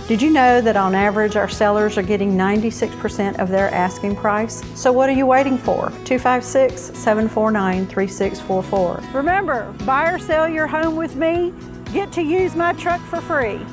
Did you know that on average our sellers are getting 96% of their asking price? So what are you waiting for? 256-749-3644. Remember, buy or sell your home with me, get to use my truck for free.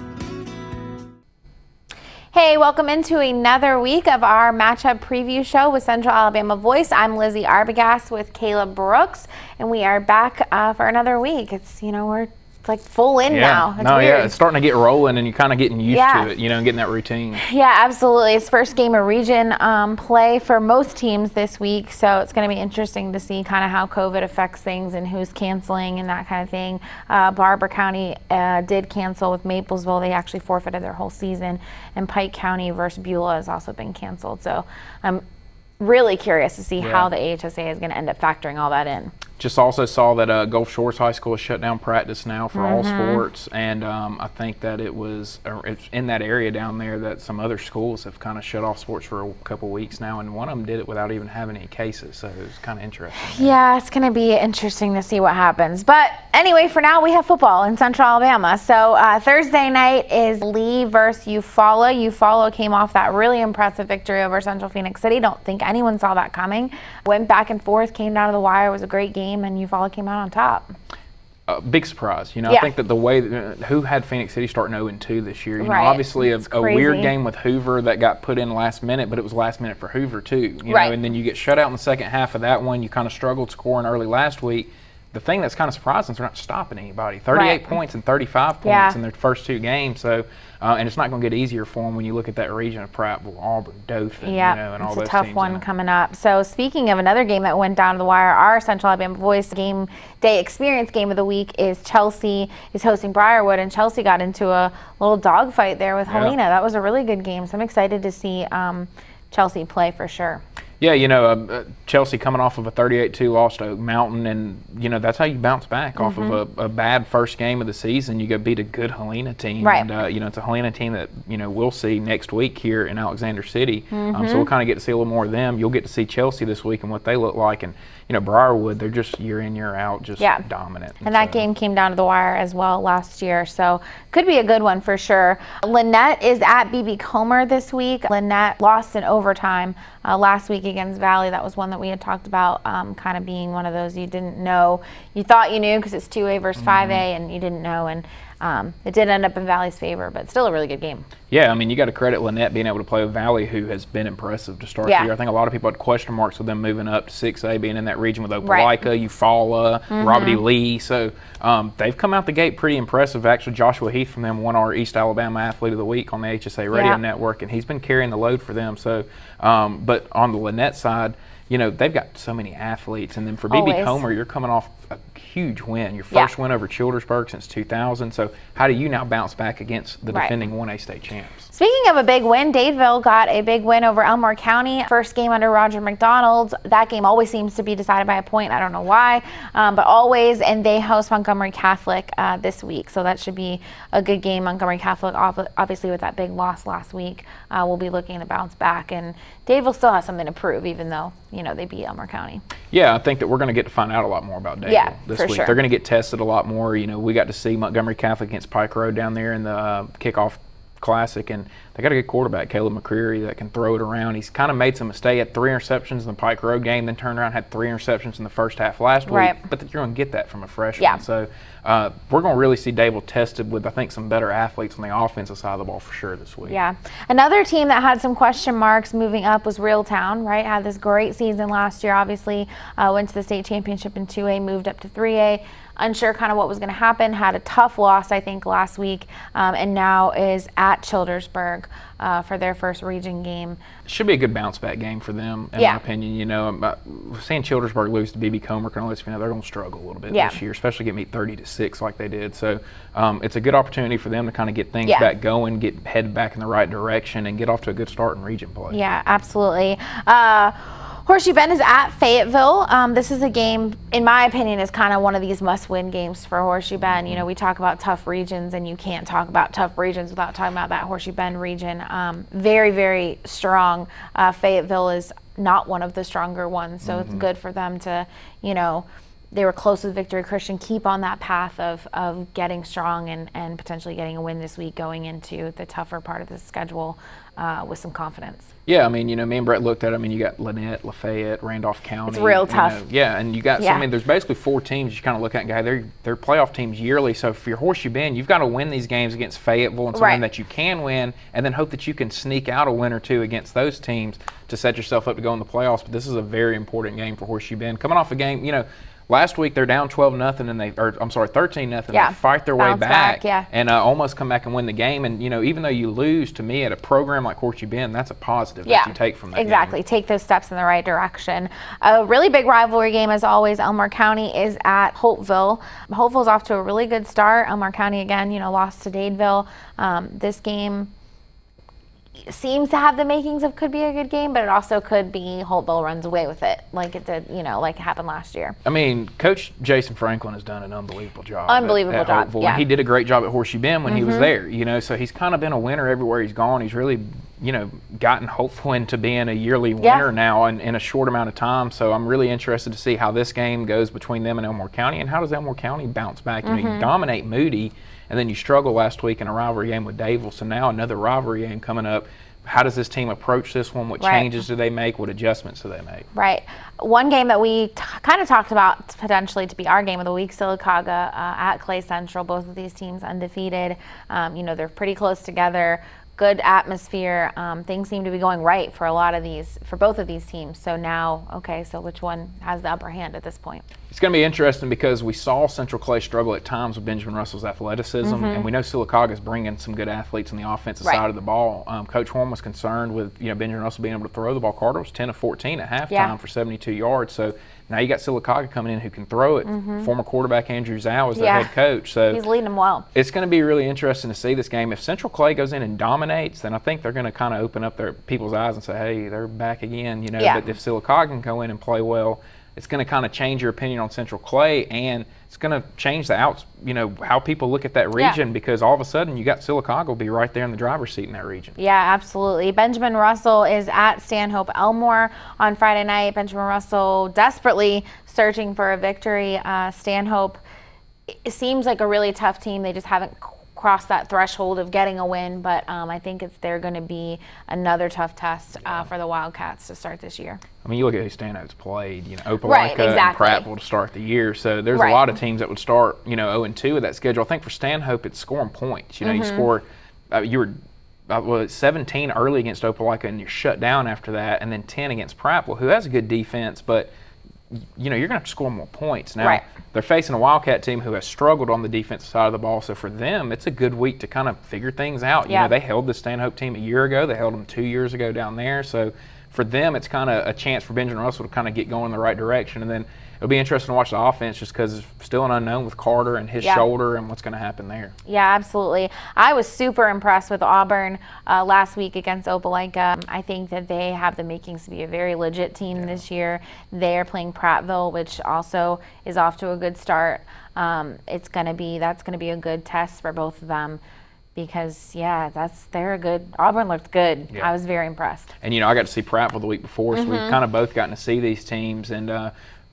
Hey, welcome into another week of our matchup preview show with Central Alabama Voice. I'm Lizi Arbogast with Caleb Brooks, and we are back for another week. It's, we're like full in now. It's weird. It's starting to get rolling, and you're kind of getting used to it, and getting that routine. Yeah, absolutely. It's first game of region play for most teams this week, so it's going to be interesting to see kind of how COVID affects things and who's canceling and that kind of thing. Barber County did cancel with Maplesville. They actually forfeited their whole season, and Pike County versus Beulah has also been canceled. So I'm really curious to see how the AHSA is going to end up factoring all that in. Just also saw that Gulf Shores High School has shut down practice now for all sports, and I think that it's in that area down there that some other schools have kind of shut off sports for a couple weeks now, and one of them did it without even having any cases, so it was kind of interesting. Yeah, it's going to be interesting to see what happens. But anyway, for now we have football in Central Alabama. So Thursday night is Lee versus Eufaula. Eufaula came off that really impressive victory over Central Phoenix City. Don't think anyone saw that coming. Went back and forth, came down to the wire. It was a great game, and Eufaula came out on top. Big surprise. I think that the way who had Phoenix City starting 0-2 this year. Obviously a weird game with Hoover that got put in last minute, but it was last minute for Hoover too. You know, and then you get shut out in the second half of that one. You kind of struggled scoring early last week. The thing that's kind of surprising is they're not stopping anybody. 38 points and 35 points in their first two games. So, and it's not going to get easier for them when you look at that region of Prattville, Auburn, Dothan, and all those teams. It's a tough one coming up. So speaking of another game that went down to the wire, our Central Alabama Voice Game Day Experience game of the week is Chelsea is hosting Briarwood, and Chelsea got into a little dogfight there with Helena. That was a really good game. So I'm excited to see Chelsea play for sure. Yeah, Chelsea coming off of a 38-2 loss to Oak Mountain, and, that's how you bounce back off of a bad first game of the season. You go beat a good Helena team. And, it's a Helena team that, we'll see next week here in Alexander City. So we'll kind of get to see a little more of them. You'll get to see Chelsea this week and what they look like. And, Briarwood, they're just year in, year out, just dominant. And that game came down to the wire as well last year. So could be a good one for sure. Lynette is at BB Comer this week. Lynette lost in overtime last week against Valley. That was one that we had talked about kind of being one of those you didn't know. You thought you knew because it's 2A versus 5A, and you didn't know. And it did end up in Valley's favor, but still a really good game. Yeah, you got to credit Lynette being able to play with Valley, who has been impressive to start the year. I think a lot of people had question marks with them moving up to 6A, being in that region with Opelika, Eufaula, Robert E. Lee. So they've come out the gate pretty impressive. Actually, Joshua Heath from them won our East Alabama Athlete of the Week on the HSA Radio Network, and he's been carrying the load for them. So, but on the Lynette side, they've got so many athletes. And then for BB Comer, you're coming off a huge win, your first win over Childersburg since 2000. So how do you now bounce back against the defending 1A state champs? Speaking of a big win, Dadeville got a big win over Elmore County. First game under Roger McDonald. That game always seems to be decided by a point. I don't know why, but always. And they host Montgomery Catholic this week. So that should be a good game. Montgomery Catholic, obviously with that big loss last week, will be looking to bounce back. And Dadeville still has something to prove, even though, they beat Elmore County. Yeah, I think that we're going to get to find out a lot more about Dadeville this week. Sure. They're going to get tested a lot more. We got to see Montgomery Catholic against Pike Road down there in the kickoff classic, and they got a good quarterback, Caleb McCreary, that can throw it around. He's kind of made some mistakes. He had 3 interceptions in the Pike Road game, then turned around and had 3 interceptions in the first half last week. But you're going to get that from a freshman. So we're going to really see Dadeville tested with, I think, some better athletes on the offensive side of the ball for sure this week. Yeah. Another team that had some question marks moving up was Reeltown, right? Had this great season last year, obviously. Went to the state championship in 2A, moved up to 3A. Unsure kind of what was going to happen, had a tough loss, I think, last week, and now is at Childersburg for their first region game. Should be a good bounce back game for them, in my opinion. Seeing Childersburg lose to BB Comer kind of lets me know they're going to struggle a little bit this year, especially get beat 30-6 like they did. So it's a good opportunity for them to kind of get things back going, get headed back in the right direction, and get off to a good start in region play. Yeah, absolutely. Horseshoe Bend is at Fayetteville. This is a game, in my opinion, is kind of one of these must-win games for Horseshoe Bend. We talk about tough regions, and you can't talk about tough regions without talking about that Horseshoe Bend region. Very, very strong. Fayetteville is not one of the stronger ones, so it's good for them to, they were close with Victory Christian, keep on that path of getting strong and potentially getting a win this week, going into the tougher part of the schedule with some confidence. Yeah, I mean, me and Brett looked at it. I mean, you got Lynette, Lafayette, Randolph County. It's real tough. Yeah, and you got, so, I mean, there's basically 4 teams you kind of look at and go, hey, they're playoff teams yearly. So for your Horseshoe Bend, you've got to win these games against Fayetteville and something that you can win, and then hope that you can sneak out a win or 2 against those teams to set yourself up to go in the playoffs. But this is a very important game for Horseshoe Bend. Coming off a game, last week they're down 12-0 and 13-0. Yeah. They fight their way back yeah. and almost come back and win the game. And even though you lose, to me, at a program like Horseshoe Bend, that's a positive that you take from that exactly. game. Take those steps in the right direction. A really big rivalry game, as always. Elmore County is at Hopeville. Hopeville's off to a really good start. Elmore County again, lost to Dadeville. This game seems to have the makings of could be a good game, but it also could be Holtville runs away with it, like it did, like it happened last year. I mean, Coach Jason Franklin has done an unbelievable job. Unbelievable job. Holtville. Yeah. He did a great job at Horseshoe Bend when he was there. So he's kind of been a winner everywhere he's gone. He's really, gotten Holtville into being a yearly winner now in a short amount of time. So I'm really interested to see how this game goes between them and Elmore County, and how does Elmore County bounce back. You dominate Moody, and then you struggle last week in a rivalry game with Dadeville. So now another rivalry game coming up. How does this team approach this one? What changes do they make? What adjustments do they make? Right. One game that we kind of talked about potentially to be our game of the week, Sylacauga at Clay Central. Both of these teams undefeated. They're pretty close together. Good atmosphere. Things seem to be going right for both of these teams. So now, so which one has the upper hand at this point? It's going to be interesting because we saw Central Clay struggle at times with Benjamin Russell's athleticism, and we know Sylacauga is bringing some good athletes on the offensive side of the ball. Coach Horn was concerned with Benjamin Russell being able to throw the ball. Carter was 10 of 14 at halftime for 72 yards. So now you got Sylacauga coming in who can throw it. Former quarterback Andrew Zhao is their head coach. So he's leading them well. It's going to be really interesting to see this game. If Central Clay goes in and dominates, then I think they're going to kind of open up their people's eyes and say, hey, they're back again. But if Sylacauga can go in and play well, it's going to kind of change your opinion on Central Clay, and it's going to change how people look at that region, because all of a sudden you got Sylacauga will be right there in the driver's seat in that region. Yeah, absolutely. Benjamin Russell is at Stanhope Elmore on Friday night. Benjamin Russell desperately searching for a victory. Stanhope, it seems like a really tough team. They just haven't cross that threshold of getting a win, but I think they're going to be another tough test for the Wildcats to start this year. I mean, you look at who Stanhope's played, Opelika and Prattville to start the year, so there's a lot of teams that would start, 0-2 with that schedule. I think for Stanhope, it's scoring points. You score, you were 17 early against Opelika, and you're shut down after that, and then 10 against Prattville, who has a good defense, but you're going to have to score more points. Now, they're facing a Wildcat team who has struggled on the defensive side of the ball, so for them, it's a good week to kind of figure things out. They held the Stanhope team a year ago. They held them 2 years ago down there. So for them, it's kind of a chance for Benjamin Russell to kind of get going in the right direction. And then it'll be interesting to watch the offense just because it's still an unknown with Carter and his shoulder and what's going to happen there. Yeah, absolutely. I was super impressed with Auburn last week against Opelika. I think that they have the makings to be a very legit team this year. They are playing Prattville, which also is off to a good start. That's going to be a good test for both of them. Because they're a good. Auburn looked good. Yeah. I was very impressed. And I got to see Prattville the week before, so we've kind of both gotten to see these teams. And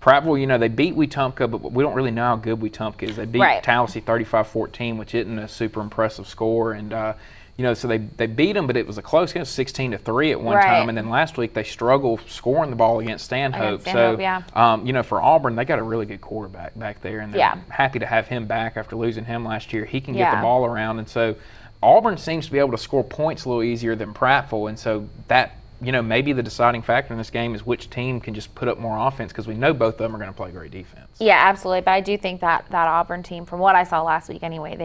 Prattville, they beat Wetumpka, but we don't really know how good Wetumpka is. They beat Tallahassee 35-14, which isn't a super impressive score. And so they beat them, but it was a close game, 16-3 at one time. And then last week they struggled scoring the ball against Stanhope. For Auburn, they got a really good quarterback back there, and they're happy to have him back after losing him last year. He can get the ball around, and so Auburn seems to be able to score points a little easier than Prattville, and so that maybe the deciding factor in this game is which team can just put up more offense, because we know both of them are going to play great defense. Yeah, absolutely. But I do think that Auburn team, from what I saw last week anyway,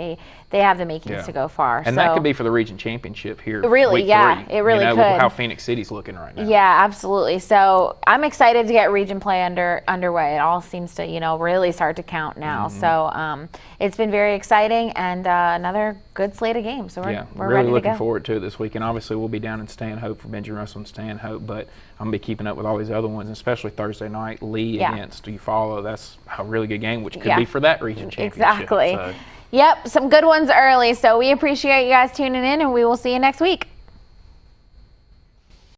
they have the makings to go far. And that could be for the region championship here. Really, week 3. It really could. With how Phoenix City's looking right now. Yeah, absolutely. So I'm excited to get region play underway. It all seems to, really start to count now. So it's been very exciting, and another good slate of games. So we're ready to go. Really looking forward to it this week. And obviously we'll be down in Stanhope for Benjamin Russell and Stanhope, but I'm going to be keeping up with all these other ones, especially Thursday night, Lee against Eufaula. That's a really good game, which could be for that region championship. Exactly. So. Yep, some good ones early. So we appreciate you guys tuning in, and we will see you next week.